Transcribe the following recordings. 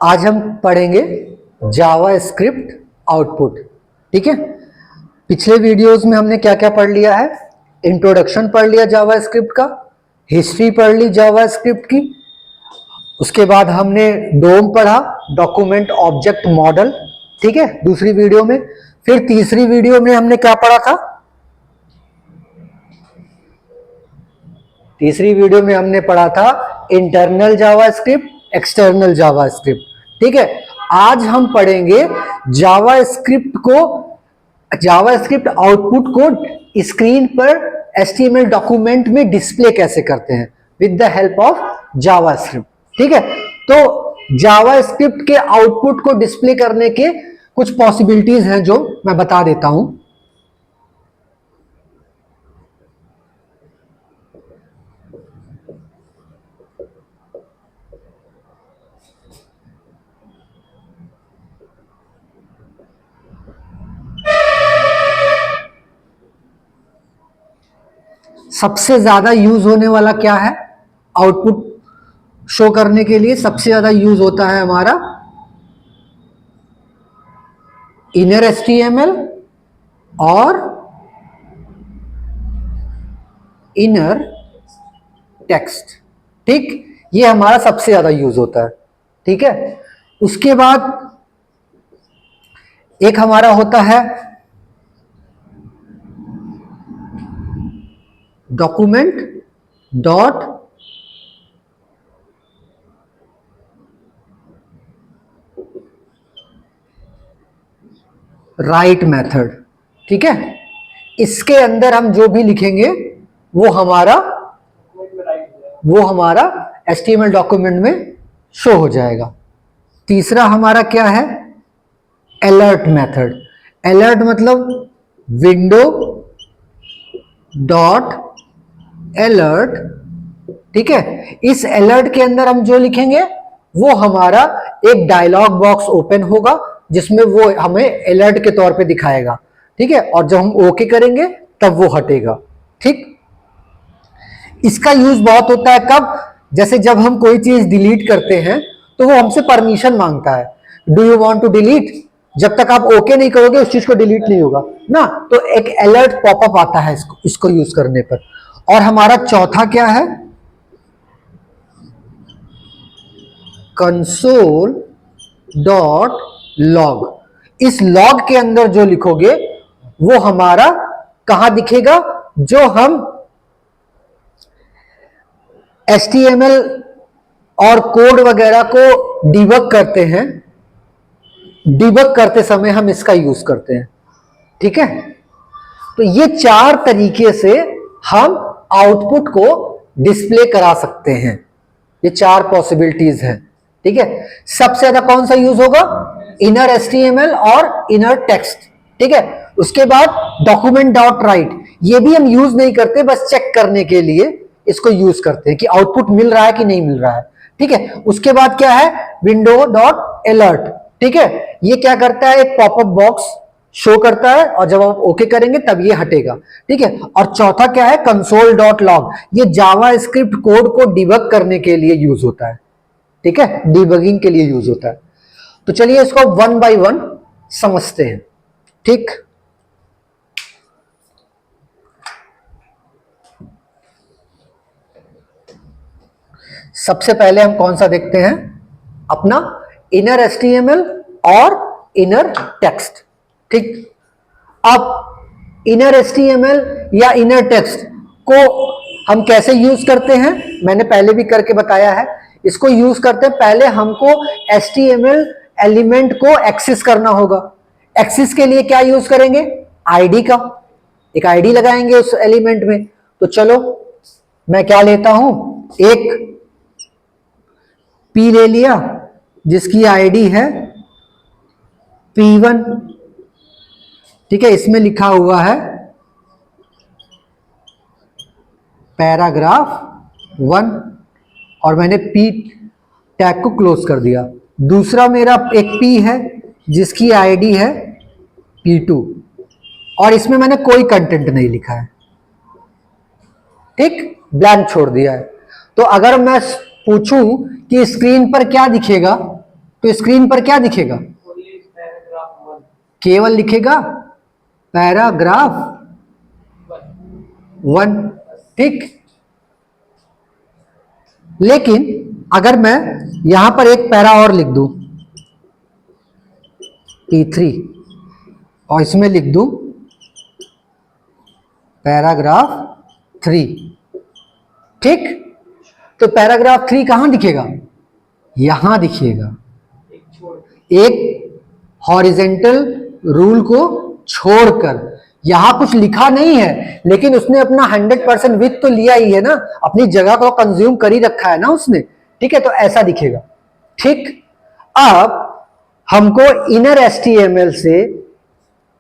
आज हम पढ़ेंगे जावा स्क्रिप्ट आउटपुट। ठीक है, पिछले वीडियोस में हमने क्या क्या पढ़ लिया है। इंट्रोडक्शन पढ़ लिया जावा स्क्रिप्ट का, हिस्ट्री पढ़ ली जावा स्क्रिप्ट की, उसके बाद हमने डोम पढ़ा, डॉक्यूमेंट ऑब्जेक्ट मॉडल। ठीक है, दूसरी वीडियो में। फिर तीसरी वीडियो में हमने क्या पढ़ा था, तीसरी वीडियो में हमने पढ़ा था इंटरनल जावा स्क्रिप्ट, एक्सटर्नल जावा स्क्रिप्ट। ठीक है, आज हम पढ़ेंगे जावा स्क्रिप्ट को, जावा स्क्रिप्ट आउटपुट को स्क्रीन पर HTML डॉक्यूमेंट में डिस्प्ले कैसे करते हैं with the help of Java script. ठीक है, तो जावा स्क्रिप्ट के आउटपुट को डिस्प्ले करने के कुछ पॉसिबिलिटीज हैं जो मैं बता देता हूं। सबसे ज्यादा यूज होने वाला क्या है आउटपुट शो करने के लिए? सबसे ज्यादा यूज होता है हमारा इनर HTML और इनर टेक्स्ट। ठीक, ये हमारा सबसे ज्यादा यूज होता है। ठीक है, उसके बाद एक हमारा होता है डॉक्यूमेंट डॉट राइट मेथड। ठीक है, इसके अंदर हम जो भी लिखेंगे वो हमारा HTML डॉक्यूमेंट में शो हो जाएगा। तीसरा हमारा क्या है, अलर्ट मेथड। अलर्ट मतलब विंडो डॉट अलर्ट। ठीक है, इस अलर्ट के अंदर हम जो लिखेंगे वो हमारा एक डायलॉग बॉक्स ओपन होगा जिसमें वो हमें अलर्ट के तौर पे दिखाएगा। ठीक है, और जब हम ओके करेंगे तब वो हटेगा। ठीक, इसका यूज बहुत होता है कब, जैसे जब हम कोई चीज डिलीट करते हैं तो वो हमसे परमिशन मांगता है, do you want to delete. जब तक आप ओके नहीं करोगे उस चीज को डिलीट नहीं होगा ना, तो एक अलर्ट पॉपअप आता है इसको यूज करने पर। और हमारा चौथा क्या है, कंसोल डॉट लॉग। इस लॉग के अंदर जो लिखोगे वो हमारा कहां दिखेगा, जो हम HTML और कोड वगैरह को डिबग करते हैं, डिबग करते समय हम इसका यूज करते हैं। ठीक है, तो ये चार तरीके से हम आउटपुट को डिस्प्ले करा सकते हैं। ये चार पॉसिबिलिटीज हैं। ठीक है, सबसे ज्यादा कौन सा यूज होगा, इनर HTML और इनर टेक्स्ट। ठीक है, उसके बाद डॉक्यूमेंट डॉट राइट, ये भी हम यूज नहीं करते, बस चेक करने के लिए इसको यूज करते हैं कि आउटपुट मिल रहा है कि नहीं मिल रहा है। ठीक है, उसके बाद क्या है, विंडो डॉट अलर्ट। ठीक है, ये क्या करता है, एक पॉपअप बॉक्स शो करता है और जब आप ओके करेंगे तब ये हटेगा। ठीक है, और चौथा क्या है, कंसोल डॉट लॉग। ये जावा स्क्रिप्ट कोड को डिबग करने के लिए यूज होता है। ठीक है, डिबगिंग के लिए यूज होता है। तो चलिए इसको वन बाय वन समझते हैं। ठीक, सबसे पहले हम कौन सा देखते हैं, अपना इनर HTML और इनर टेक्स्ट। ठीक, अब इनर HTML या इनर टेक्स्ट को हम कैसे यूज करते हैं, मैंने पहले भी करके बताया है। इसको यूज करते हैं, पहले हमको HTML एलिमेंट को एक्सेस करना होगा। एक्सेस के लिए क्या यूज करेंगे, आईडी का, एक आईडी लगाएंगे उस एलिमेंट में। तो चलो मैं क्या लेता हूं, एक P ले लिया जिसकी आईडी है P1। ठीक है, इसमें लिखा हुआ है पैराग्राफ 1 और मैंने P टैग को क्लोज कर दिया। दूसरा मेरा एक P है जिसकी आईडी है P2 और इसमें मैंने कोई कंटेंट नहीं लिखा है। ठीक, ब्लैंक छोड़ दिया है। तो अगर मैं पूछूं कि स्क्रीन पर क्या दिखेगा, तो स्क्रीन पर क्या दिखेगा? केवल लिखेगा पैराग्राफ 1, ठीक। लेकिन अगर मैं यहां पर एक पैरा और लिख दूं P3 और इसमें लिख दूं पैराग्राफ 3, ठीक, तो पैराग्राफ 3 कहां दिखेगा? यहां दिखेगा, एक हॉरिजेंटल रूल को छोड़कर। यहां कुछ लिखा नहीं है, लेकिन उसने अपना 100% विथ तो लिया ही है ना, अपनी जगह को कंज्यूम कर ही रखा है ना उसने, ठीक है, तो ऐसा दिखेगा, ठीक। अब हमको इनर HTML से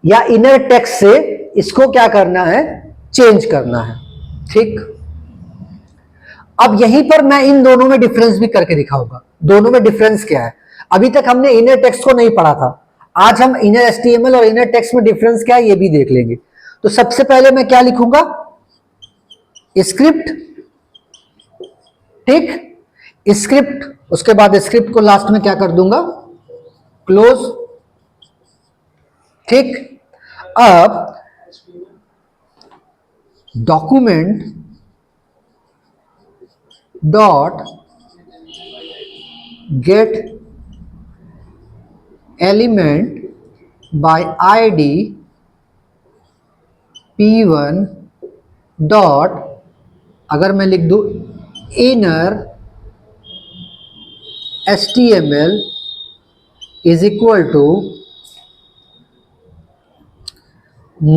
या इनर टेक्स्ट से इसको क्या करना है? चेंज करना है, ठीक। अब यहीं पर मैं इन दोनों में डिफरेंस भी करके दिखाऊंगा। दोनों में डिफरेंस क्या है? अभी तक हमने इनर टेक्स्ट को नहीं पढ़ा था, आज हम इनर HTML और इनर टेक्स्ट में डिफरेंस क्या है ये भी देख लेंगे। तो सबसे पहले मैं क्या लिखूंगा? स्क्रिप्ट, ठीक, स्क्रिप्ट। उसके बाद स्क्रिप्ट को लास्ट में क्या कर दूंगा? क्लोज, ठीक। अब document dot get element by ID P1 dot, अगर मैं लिख दूं inner HTML is equal to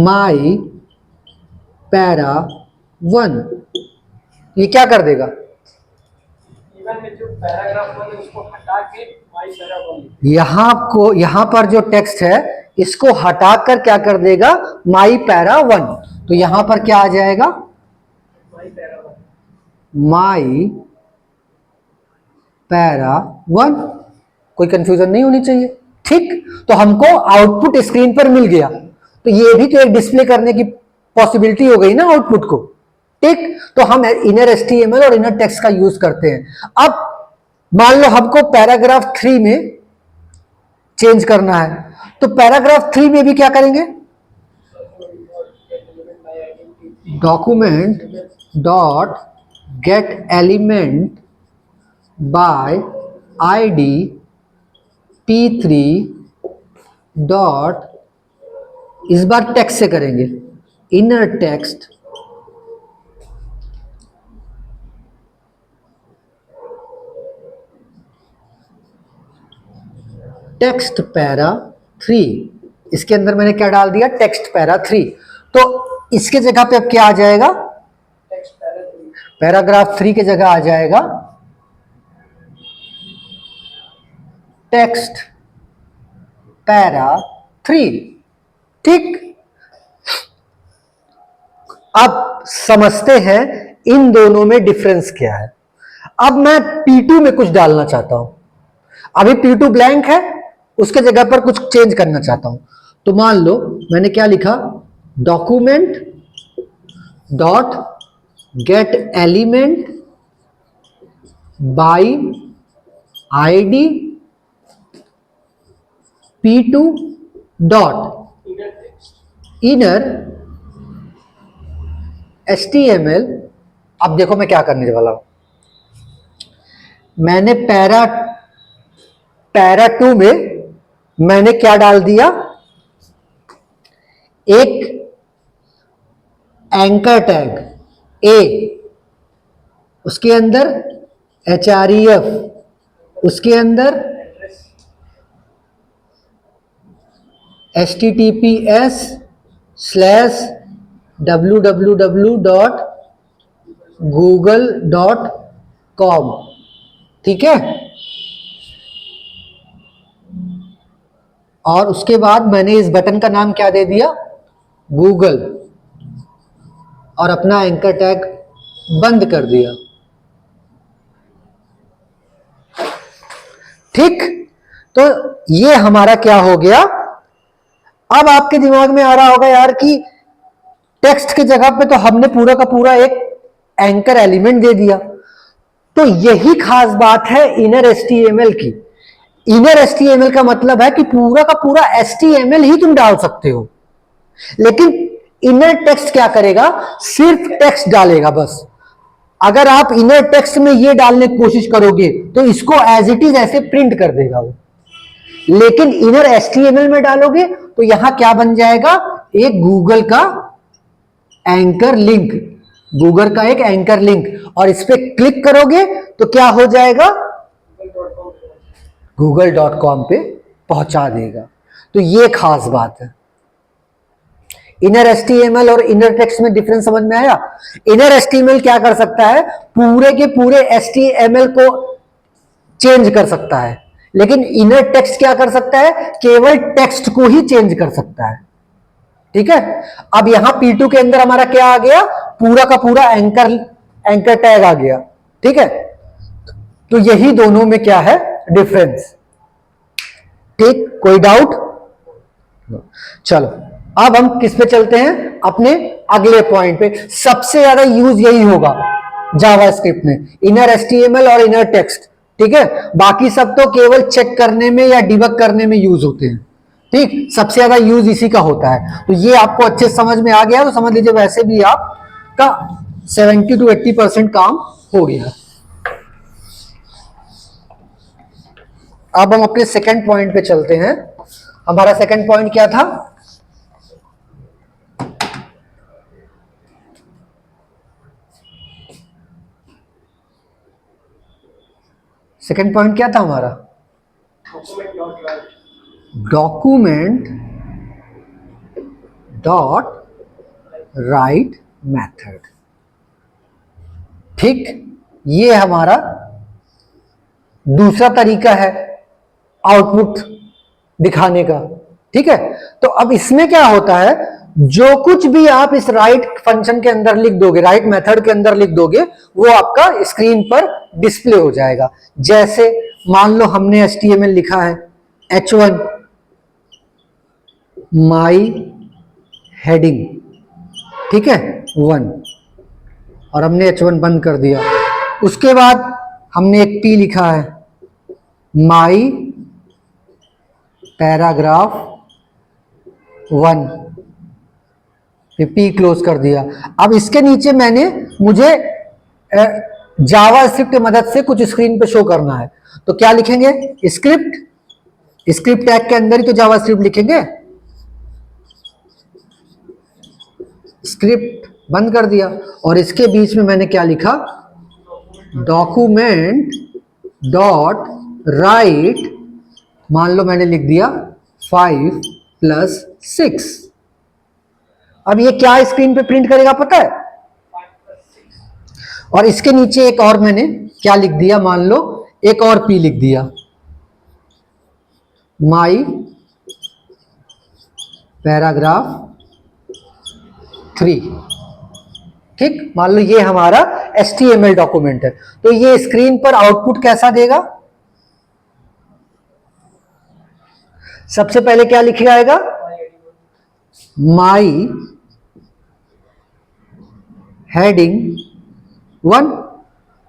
my para 1, ये क्या कर देगा? जो पैराग्राफ 1 है उसको हटा के माई पैरा 1, यहां पर जो टेक्स्ट है इसको हटाकर क्या कर देगा? माई पैरा 1। तो यहां पर क्या आ जाएगा? माई पैरा 1। कोई कंफ्यूजन नहीं होनी चाहिए, ठीक। तो हमको आउटपुट स्क्रीन पर मिल गया, तो ये भी तो एक डिस्प्ले करने की पॉसिबिलिटी हो गई ना आउटपुट को, ठीक। तो हम इनर HTML और इनर टेक्स्ट का यूज करते हैं। अब मान लो हमको पैराग्राफ 3 में चेंज करना है, तो पैराग्राफ 3 में भी क्या करेंगे? Document dot get element by ID P3 dot, इस बार टेक्स्ट से करेंगे, इनर टेक्स्ट टेक्स्ट पैरा 3। इसके अंदर मैंने क्या डाल दिया? Text para 3। तो इसके जगह पे अब क्या आ जाएगा? पैराग्राफ 3 के जगह आ जाएगा टेक्स्ट पैरा 3, ठीक। अब समझते हैं इन दोनों में डिफरेंस क्या है। अब मैं P2 में कुछ डालना चाहता हूं, अभी P2 ब्लैंक है, उसके जगह पर कुछ चेंज करना चाहता हूं। तो मान लो मैंने क्या लिखा? Document dot get element by ID P2 dot inner HTML। अब देखो मैं क्या करने वाला हूं, मैंने पैरा 2 में मैंने क्या डाल दिया? एक एंकर टैग A, उसके अंदर href, उसके अंदर https://www.google.com, ठीक है। और उसके बाद मैंने इस बटन का नाम क्या दे दिया? गूगल, और अपना एंकर टैग बंद कर दिया, ठीक। तो ये हमारा क्या हो गया? अब आपके दिमाग में आ रहा होगा यार कि टेक्स्ट की जगह पे तो हमने पूरा का पूरा एक एंकर एलिमेंट दे दिया। तो यही खास बात है इनर HTML की। इनर एचटीएमएल का मतलब है कि पूरा का पूरा एचटीएमएल ही तुम डाल सकते हो, लेकिन इनर टेक्स्ट क्या करेगा, सिर्फ टेक्स्ट डालेगा बस। अगर आप इनर टेक्स्ट में ये डालने की कोशिश करोगे तो इसको एज इट इज ऐसे प्रिंट कर देगा वो, लेकिन इनर एचटीएमएल में डालोगे तो यहां क्या बन जाएगा, एक गूगल का एंकर लिंक, गूगल का एक एंकर लिंक, और इस पर क्लिक करोगे तो क्या हो जाएगा, google.com पे पहुंचा देगा। तो ये खास बात है। इनर एचटीएमएल और इनर टेक्स्ट में डिफरेंस समझ में आया। इनर एचटीएमएल क्या कर सकता है, पूरे के पूरे एचटीएमएल को चेंज कर सकता है, लेकिन इनर टेक्स्ट क्या कर सकता है, केवल टेक्स्ट को ही चेंज कर सकता है। ठीक है, अब यहां P2 के अंदर हमारा क्या आ गया, पूरा का पूरा एंकर टैग आ गया। ठीक है, तो यही दोनों में क्या है डिफरेंस। ठीक, कोई डाउट? चलो अब हम किस पे चलते हैं, अपने अगले पॉइंट पे। सबसे ज्यादा यूज यही होगा जावास्क्रिप्ट में, इनर एचटीएमएल और इनर टेक्स्ट। ठीक है, बाकी सब तो केवल चेक करने में या डिबग करने में यूज होते हैं। ठीक, सबसे ज्यादा यूज इसी का होता है। तो ये आपको अच्छे समझ में आ गया तो समझ लीजिए वैसे भी आपका 70 to 80% काम हो गया। अब हम अपने सेकंड पॉइंट पे चलते हैं। हमारा सेकंड पॉइंट क्या था, सेकंड पॉइंट क्या था हमारा, डॉक्यूमेंट डॉट राइट मेथड। ठीक, ये हमारा दूसरा तरीका है आउटपुट दिखाने का। ठीक है, तो अब इसमें क्या होता है, जो कुछ भी आप इस राइट फंक्शन के अंदर लिख दोगे, राइट मेथड के अंदर लिख दोगे, वो आपका स्क्रीन पर डिस्प्ले हो जाएगा। जैसे मान लो हमने HTML लिखा है H1 माई हेडिंग, ठीक है 1, और हमने H1 बंद कर दिया। उसके बाद हमने एक P लिखा है माई पैराग्राफ 1, फिर P क्लोज कर दिया। अब इसके नीचे मुझे जावास्क्रिप्ट की मदद से कुछ स्क्रीन पे शो करना है, तो क्या लिखेंगे, स्क्रिप्ट टैग के अंदर ही तो जावास्क्रिप्ट लिखेंगे। स्क्रिप्ट बंद कर दिया और इसके बीच में मैंने क्या लिखा, डॉक्यूमेंट डॉट राइट, मान लो मैंने लिख दिया 5+6। अब ये क्या स्क्रीन पे प्रिंट करेगा पता है, और इसके नीचे एक और मैंने क्या लिख दिया, मान लो एक और P लिख दिया, माई पैराग्राफ 3। ठीक, मान लो ये हमारा HTML डॉक्यूमेंट है। तो ये स्क्रीन पर आउटपुट कैसा देगा, सबसे पहले क्या लिखा जाएगा, माई हेडिंग 1,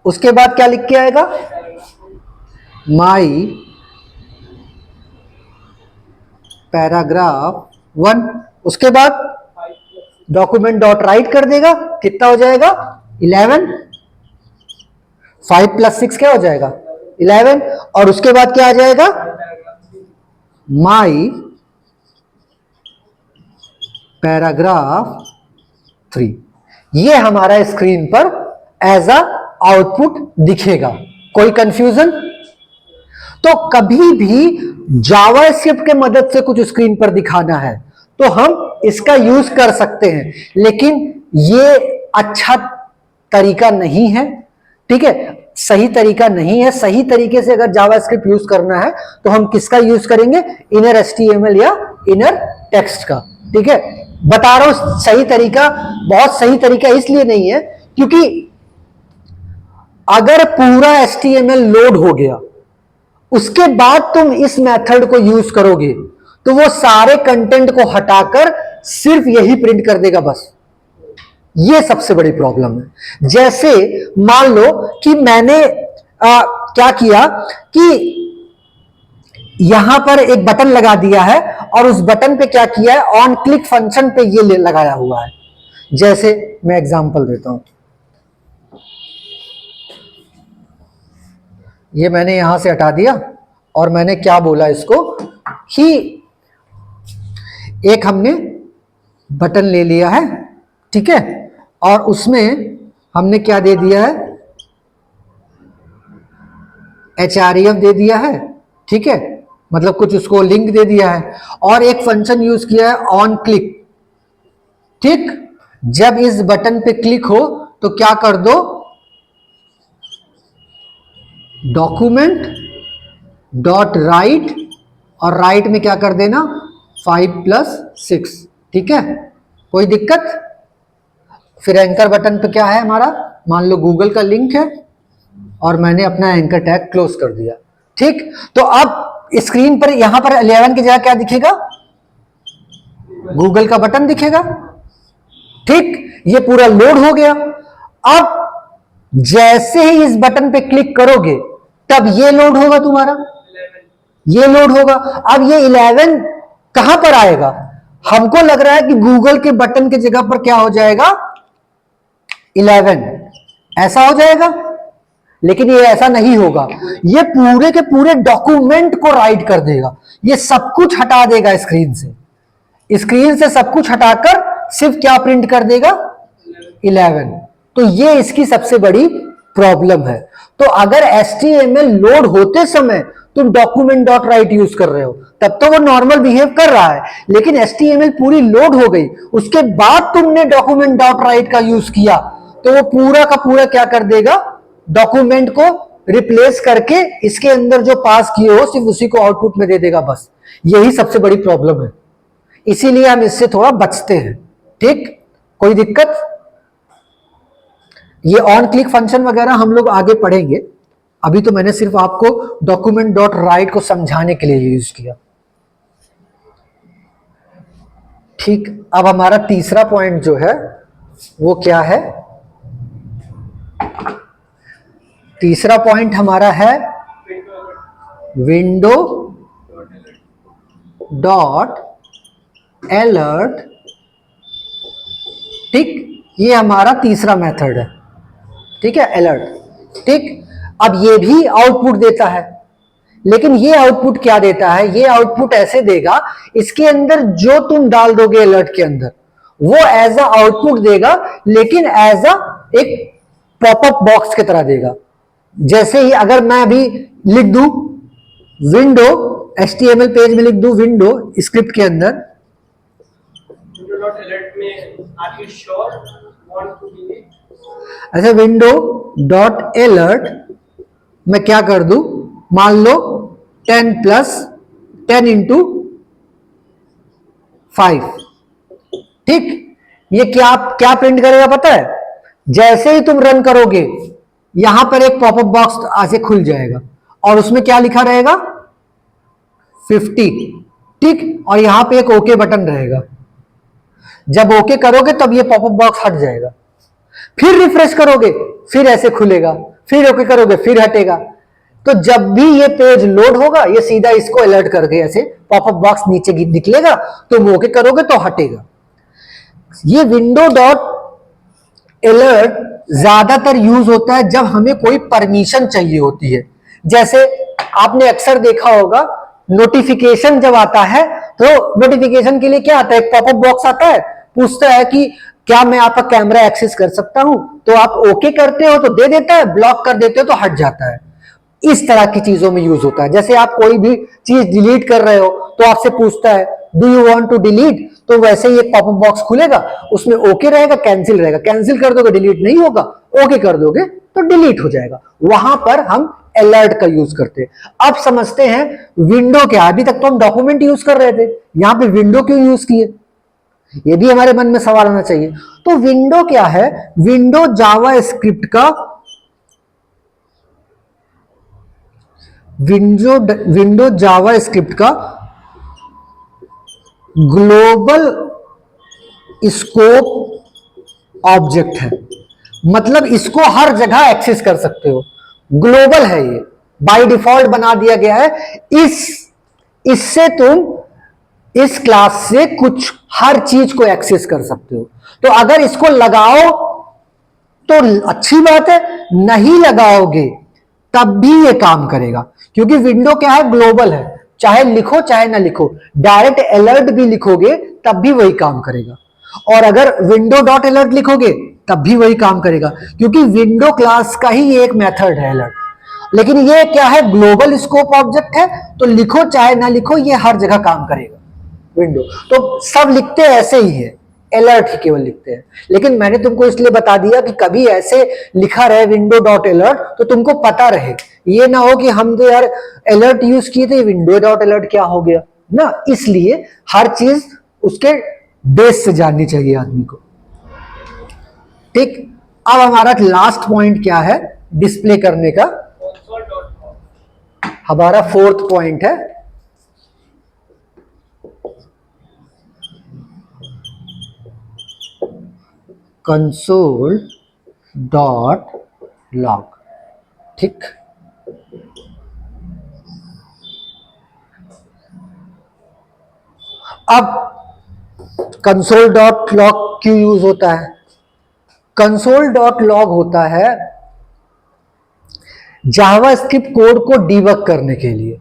उसके बाद क्या लिख के आएगा, माई पैराग्राफ 1, उसके बाद डॉक्यूमेंट डॉट राइट कर देगा, कितना हो जाएगा 11, 5+6 क्या हो जाएगा 11, और उसके बाद क्या आ जाएगा, माई पैराग्राफ 3। ये हमारा स्क्रीन पर एज अ आउटपुट दिखेगा। कोई कंफ्यूजन? तो कभी भी जावास्क्रिप्ट के मदद से कुछ स्क्रीन पर दिखाना है तो हम इसका यूज कर सकते हैं, लेकिन ये अच्छा तरीका नहीं है। ठीक है, सही तरीका नहीं है। सही तरीके से अगर जावास्क्रिप्ट यूज करना है तो हम किसका यूज करेंगे, इनर HTML या इनर टेक्स्ट का। ठीक है, बता रहा हूं सही तरीका, बहुत सही तरीका इसलिए नहीं है क्योंकि अगर पूरा HTML लोड हो गया उसके बाद तुम इस मेथड को यूज करोगे तो वो सारे कंटेंट को हटाकर सिर्फ यही प्रिंट कर देगा बस। ये सबसे बड़ी प्रॉब्लम है। जैसे मान लो कि मैंने क्या किया कि यहां पर एक बटन लगा दिया है और उस बटन पे क्या किया है, ऑन क्लिक फंक्शन पे ये लगाया हुआ है। जैसे मैं एग्जांपल देता हूं, ये मैंने यहां से हटा दिया और मैंने क्या बोला इसको कि एक हमने बटन ले लिया है, ठीक है, और उसमें हमने क्या दे दिया है, HREF दे दिया है, ठीक है, मतलब कुछ उसको लिंक दे दिया है और एक फंक्शन यूज किया है ऑन क्लिक। ठीक, जब इस बटन पे क्लिक हो तो क्या कर दो, डॉक्यूमेंट डॉट राइट, और राइट में क्या कर देना 5+6, ठीक है, कोई दिक्कत। फिर एंकर बटन पे क्या है हमारा, मान लो गूगल का लिंक है और मैंने अपना एंकर टैग क्लोज कर दिया। ठीक, तो अब स्क्रीन पर यहां पर 11 की जगह क्या दिखेगा, गूगल का बटन दिखेगा। ठीक, ये पूरा लोड हो गया। अब जैसे ही इस बटन पे क्लिक करोगे तब ये लोड होगा, तुम्हारा ये लोड होगा। अब ये 11 कहां पर आएगा, हमको लग रहा है कि गूगल के बटन की जगह पर क्या हो जाएगा 11, ऐसा हो जाएगा, लेकिन ये ऐसा नहीं होगा। ये पूरे के पूरे डॉक्यूमेंट को राइट कर देगा, ये सब कुछ हटा देगा स्क्रीन से सब कुछ हटाकर सिर्फ क्या प्रिंट कर देगा 11। तो ये इसकी सबसे बड़ी प्रॉब्लम है। तो अगर HTML लोड होते समय तुम डॉक्यूमेंट डॉट राइट यूज कर रहे हो तब तो वो नॉर्मल बिहेव कर रहा है, लेकिन HTML पूरी लोड हो गई, उसके बाद तुमने डॉक्यूमेंट डॉट राइट का यूज किया तो वो पूरा का पूरा क्या कर देगा, डॉक्यूमेंट को रिप्लेस करके इसके अंदर जो पास किए हो सिर्फ उसी को आउटपुट में दे देगा। बस यही सबसे बड़ी प्रॉब्लम है, इसीलिए हम इससे थोड़ा बचते हैं। ठीक, कोई दिक्कत। ये ऑन क्लिक फंक्शन वगैरह हम लोग आगे पढ़ेंगे, अभी तो मैंने सिर्फ आपको डॉक्यूमेंट डॉट राइट को समझाने के लिए यूज किया। ठीक, अब हमारा तीसरा पॉइंट जो है वो क्या है, तीसरा पॉइंट हमारा है विंडो डॉट अलर्ट। ठीक, ये हमारा तीसरा मेथड है, ठीक है, अलर्ट। ठीक, अब ये भी आउटपुट देता है, लेकिन ये आउटपुट क्या देता है, ये आउटपुट ऐसे देगा, इसके अंदर जो तुम डाल दोगे अलर्ट के अंदर वो एज अ आउटपुट देगा, लेकिन एज अ एक पॉपअप बॉक्स की तरह देगा। जैसे ही अगर मैं अभी लिख दूं विंडो, HTML पेज में लिख दूं विंडो स्क्रिप्ट के अंदर, अच्छा विंडो डॉट अलर्ट मैं क्या कर दूं, मान लो 10 इंटू 5। ठीक, ये क्या क्या प्रिंट करेगा पता है, जैसे ही तुम रन करोगे यहां पर एक पॉपअप बॉक्स ऐसे खुल जाएगा और उसमें क्या लिखा रहेगा 50। ठीक, और यहां पे एक ओके बटन रहेगा, जब ओके करोगे तब ये पॉपअप बॉक्स हट जाएगा, फिर रिफ्रेश करोगे फिर ऐसे खुलेगा, फिर ओके करोगे फिर हटेगा। तो जब भी ये पेज लोड होगा ये सीधा इसको अलर्ट करके ऐसे पॉपअप बॉक्स नीचे निकलेगा, तुम ओके करोगे तो हटेगा। ये विंडो डॉट अलर्ट ज्यादातर यूज होता है जब हमें कोई परमिशन चाहिए होती है। जैसे आपने अक्सर देखा होगा नोटिफिकेशन जब आता है तो नोटिफिकेशन के लिए क्या आता है, एक पॉपअप बॉक्स आता है, पूछता है कि क्या मैं आपका कैमरा एक्सेस कर सकता हूं, तो आप ओके करते हो तो दे देता है, ब्लॉक कर देते हो तो हट जाता है। इस तरह की चीजों में यूज होता है। जैसे आप कोई भी चीज डिलीट कर रहे हो तो आपसे पूछता है do you want to delete, तो वैसे ही एक पॉपअप बॉक्स खुलेगा, उसमें ओके रहेगा कैंसिल रहेगा, कैंसिल कर दोगे डिलीट नहीं होगा, ओके कर दोगे तो डिलीट हो जाएगा। वहां पर हम अलर्ट का यूज करते हैं। अब समझते हैं विंडो क्या, अभी तक तो हम डॉक्यूमेंट यूज कर रहे थे, यहां पे विंडो क्यों यूज किए, ये भी हमारे मन में सवाल आना चाहिए। तो विंडो क्या है, विंडो जावा स्क्रिप्ट का विंडो जावा स्क्रिप्ट का ग्लोबल स्कोप ऑब्जेक्ट है, मतलब इसको हर जगह एक्सेस कर सकते हो, ग्लोबल है ये, बाय डिफॉल्ट बना दिया गया है। इस इससे तुम इस क्लास से कुछ हर चीज को एक्सेस कर सकते हो। तो अगर इसको लगाओ तो अच्छी बात है, नहीं लगाओगे तब भी ये काम करेगा, क्योंकि विंडो क्या है, ग्लोबल है, चाहे लिखो चाहे ना लिखो, डायरेक्ट अलर्ट भी लिखोगे तब भी वही काम करेगा, और अगर विंडो डॉट अलर्ट लिखोगे तब भी वही काम करेगा, क्योंकि विंडो क्लास का ही एक मेथड है अलर्ट। लेकिन ये क्या है, ग्लोबल स्कोप ऑब्जेक्ट है, तो लिखो चाहे ना लिखो ये हर जगह काम करेगा विंडो। तो सब लिखते ऐसे ही है, अलर्ट ही केवल लिखते हैं। लेकिन मैंने तुमको इसलिए बता दिया कि कभी ऐसे लिखा रहे विंडो डॉट अलर्ट तो तुमको पता रहे, ये ना हो कि हम तो यार अलर्ट यूज किए थे, विंडो डॉट अलर्ट क्या हो गया ना। इसलिए हर चीज उसके बेस से जाननी चाहिए आदमी को। ठीक, अब हमारा लास्ट पॉइंट क्या है डिस्प्ले करने का, हमारा फोर्थ पॉइंट है कंसोल डॉट लॉग। ठीक, अब कंसोल डॉट लॉग क्यों यूज होता है? कंसोल डॉट लॉग होता है जावास्क्रिप्ट कोड को डीबग करने के लिए।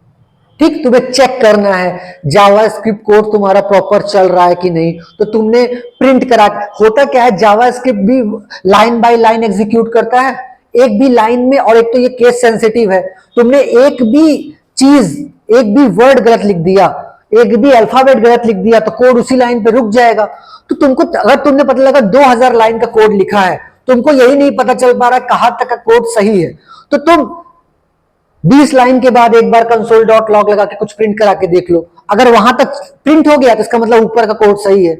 ठीक, तुम्हें चेक करना है जावास्क्रिप्ट कोड तुम्हारा प्रॉपर चल रहा है कि नहीं, तो तुमने प्रिंट करा। होता क्या है, जावास्क्रिप्ट भी लाइन बाय लाइन एग्जीक्यूट करता है, एक भी लाइन में, और एक तो ये केस सेंसिटिव है, तुमने एक भी चीज, एक भी वर्ड गलत लिख दिया, एक भी अल्फाबेट गलत लिख दिया तो कोड उसी लाइन पे रुक जाएगा। तो तुमको, अगर तुमने पता लगा 2000 लाइन का कोड लिखा है, तुमको यही नहीं पता चल पा रहा कहां तक का कोड सही है, तो तुम 20 लाइन के बाद एक बार कंसोल डॉट लॉग लगा के कुछ प्रिंट करा के देख लो, अगर वहां तक प्रिंट हो गया तो इसका मतलब ऊपर का कोड सही है।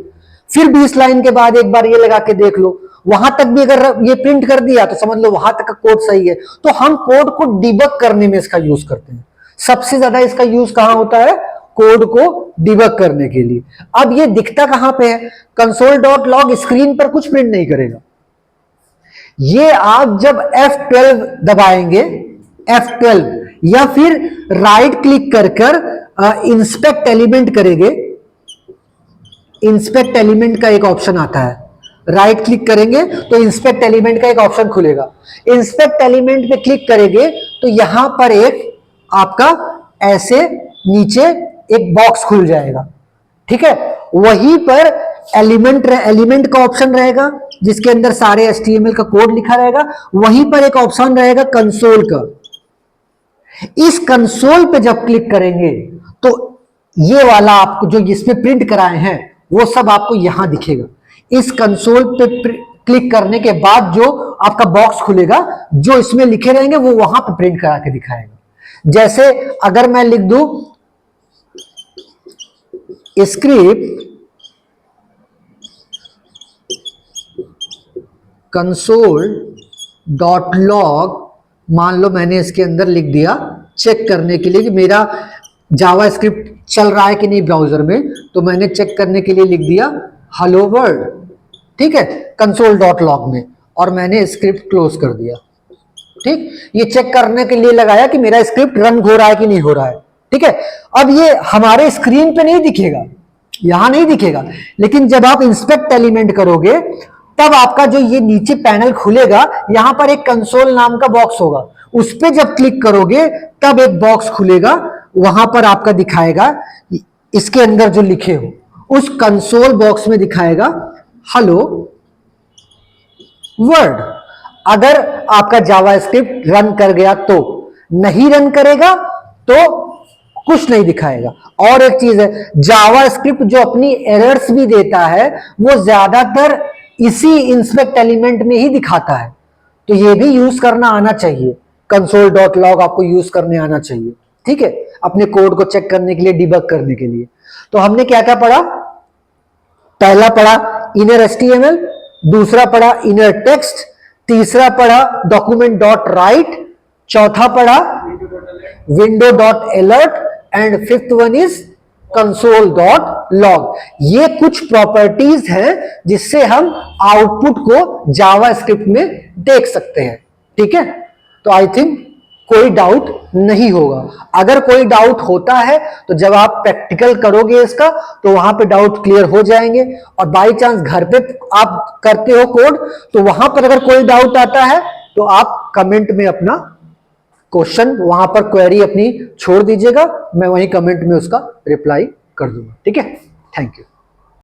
फिर 20 लाइन के बाद एक बार ये लगा के देख लो, वहां तक भी अगर ये प्रिंट कर दिया तो समझ लो वहां तक का कोड सही है। तो हम कोड को डिबग करने में इसका यूज करते हैं, सबसे ज्यादा इसका यूज कहां होता है, कोड को डिबग करने के लिए। अब ये दिखता कहां पे है, कंसोल डॉट लॉग स्क्रीन पर कुछ प्रिंट नहीं करेगा, ये आप जब F12 दबाएंगे, F12 या फिर राइट क्लिक कर कर इंस्पेक्ट एलिमेंट करेंगे, इंस्पेक्ट एलिमेंट का एक ऑप्शन आता है, राइट क्लिक करेंगे तो इंस्पेक्ट एलिमेंट का एक ऑप्शन खुलेगा, इंस्पेक्ट एलिमेंट पे क्लिक करेंगे तो यहां पर एक आपका ऐसे नीचे एक बॉक्स खुल जाएगा। ठीक है, वहीं पर एलिमेंट का ऑप्शन रहेगा जिसके अंदर सारे HTML का कोड लिखा रहेगा, वहीं पर एक ऑप्शन रहेगा कंसोल का। इस कंसोल पे जब क्लिक करेंगे तो ये वाला आपको जो इसमें प्रिंट कराए हैं वो सब आपको यहां दिखेगा। इस कंसोल पे क्लिक करने के बाद जो आपका बॉक्स खुलेगा, जो इसमें लिखे रहेंगे वो वहां पे प्रिंट करा के दिखाएगा। जैसे अगर मैं लिख दूं स्क्रिप्ट कंसोल डॉट लॉग, मान लो मैंने इसके अंदर लिख दिया चेक करने के लिए कि मेरा जावास्क्रिप्ट चल रहा है कि नहीं ब्राउजर में, तो मैंने चेक करने के लिए लिख दिया हेलो वर्ल्ड, ठीक है, कंसोल डॉट लॉग में, और मैंने स्क्रिप्ट क्लोज कर दिया। ठीक, ये चेक करने के लिए लगाया कि मेरा स्क्रिप्ट रन हो रहा है कि नहीं हो रहा है। ठीक है, अब ये हमारे स्क्रीन पे नहीं दिखेगा, यहां नहीं दिखेगा, लेकिन जब आप इंस्पेक्ट एलिमेंट करोगे तब आपका जो ये नीचे पैनल खुलेगा, यहां पर एक कंसोल नाम का बॉक्स होगा, उस पर जब क्लिक करोगे तब एक बॉक्स खुलेगा, वहां पर आपका दिखाएगा इसके अंदर जो लिखे हो, उस कंसोल बॉक्स में दिखाएगा हेलो वर्ल्ड। अगर आपका जावास्क्रिप्ट रन कर गया तो, नहीं रन करेगा तो कुछ नहीं दिखाएगा। और एक चीज है, जावास्क्रिप्ट जो अपनी एरर्स भी देता है वो ज्यादातर इसी इंस्पेक्ट एलिमेंट में ही दिखाता है, तो ये भी यूज करना आना चाहिए, कंसोल डॉट लॉग आपको यूज करने आना चाहिए। ठीक है, अपने कोड को चेक करने के लिए, डिबग करने के लिए। तो हमने क्या क्या पढ़ा, पहला पढ़ा इनर HTML, दूसरा पढ़ा इनर टेक्स्ट, तीसरा पढ़ा डॉक्यूमेंट डॉट राइट, चौथा पढ़ा window dot alert, and fifth one is console dot log. ये कुछ प्रॉपर्टीज हैं जिससे हम आउटपुट को जावास्क्रिप्ट में देख सकते हैं। ठीक है, तो आई थिंक कोई डाउट नहीं होगा। अगर कोई डाउट होता है तो जब आप प्रैक्टिकल करोगे इसका तो वहां पे डाउट क्लियर हो जाएंगे, और बाई चांस घर पे आप करते हो कोड तो वहां पर अगर कोई डाउट आता है तो आप कमेंट में अपना क्वेश्चन वहां पर क्वेरी अपनी छोड़ दीजिएगा, मैं वहीं कमेंट में उसका रिप्लाई कर दूंगा। ठीक है, थैंक यू।